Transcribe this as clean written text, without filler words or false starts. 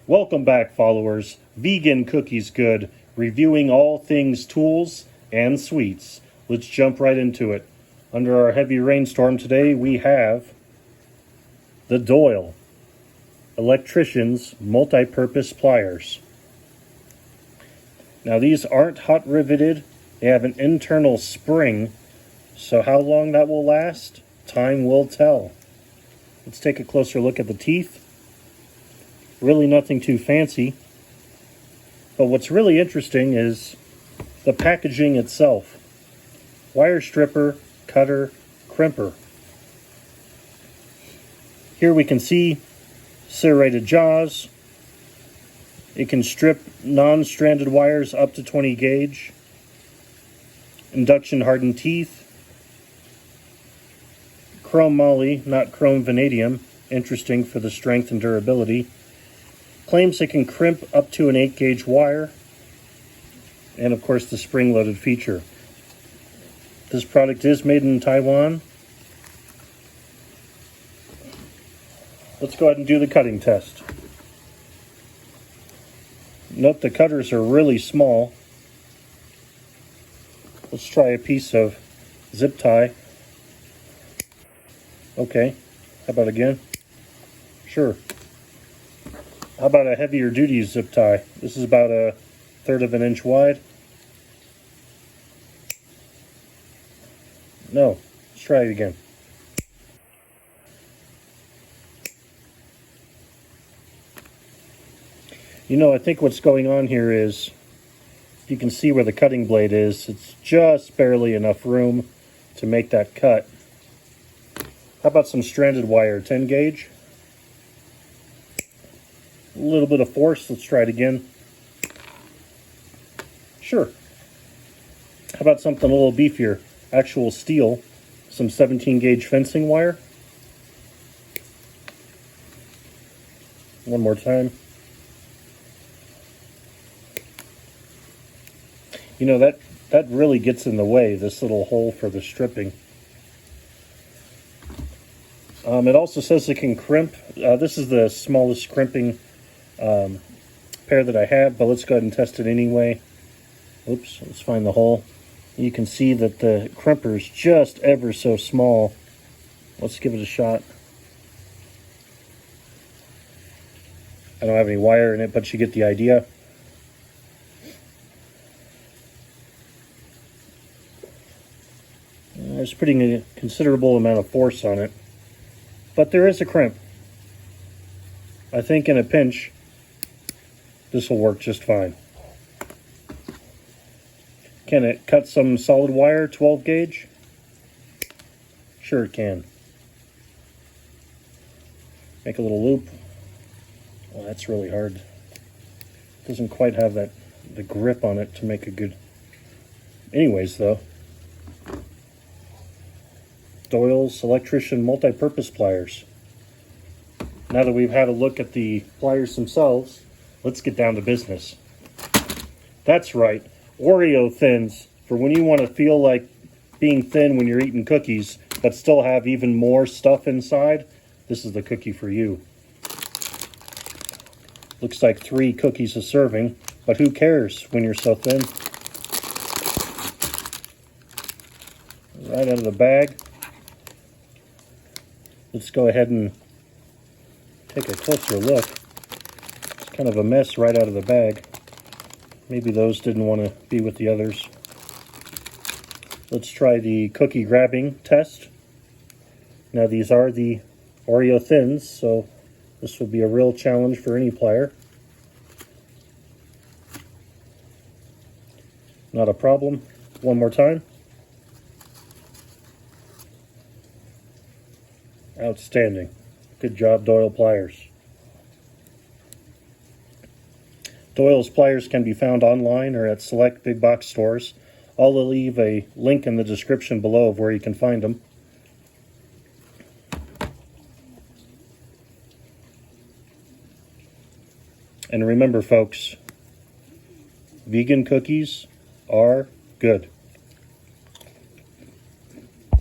Welcome back, followers. Vegan Cookies Good, reviewing all things tools and sweets. Let's jump right into it. Under our heavy rainstorm today, we have the Doyle Electricians multi-purpose pliers. Now these aren't hot riveted. They have an internal spring, so how long that will last, time will tell. Let's take a closer look at the teeth. Really nothing too fancy, but what's really interesting is the packaging itself. Wire stripper, cutter, crimper. Here we can see serrated jaws. It can strip non-stranded wires up to 20 gauge. Induction hardened teeth. Chrome moly, not chrome vanadium. Interesting for the strength and durability. Claims it can crimp up to an 8 gauge wire. And of course the spring-loaded feature. This product is made in Taiwan. Let's go ahead and do the cutting test. Note the cutters are really small. Let's try a piece of zip tie. Okay, how about again? Sure. How about a heavier duty zip tie? This is about 1/3 of an inch wide. No, let's try it again. You know, I think what's going on here is, you can see where the cutting blade is. It's just barely enough room to make that cut. How about some stranded wire, 10 gauge? A little bit of force, let's try it again. Sure. How about something a little beefier, actual steel, some 17 gauge fencing wire. One more time. You know, that really gets in the way, this little hole for the stripping. It also says it can crimp. This is the smallest crimping pair that I have, but let's go ahead and test it anyway. Oops, let's find the hole. You can see that the crimper is just ever so small. Let's give it a shot. I don't have any wire in it, but you get the idea. There's putting a considerable amount of force on it, but there is a crimp. I think in a pinch, this will work just fine. Can it cut some solid wire, 12 gauge? Sure it can. Make a little loop. Oh, that's really hard. Doesn't quite have the grip on it to make a good... Anyways, though. Doyle's Electrician multi-purpose pliers. Now that we've had a look at the pliers themselves, let's get down to business. That's right, Oreo thins, for when you want to feel like being thin when you're eating cookies, but still have even more stuff inside. This is the cookie for you. Looks like 3 cookies a serving, but who cares when you're so thin? Right out of the bag. Let's go ahead and take a closer look. It's kind of a mess right out of the bag. Maybe those didn't want to be with the others. Let's try the cookie grabbing test. Now these are the Oreo thins, so this will be a real challenge for any plier. Not a problem. One more time. Outstanding. Good job, Doyle Pliers. Doyle's pliers can be found online or at select big box stores. I'll leave a link in the description below of where you can find them. And remember, folks, vegan cookies are good.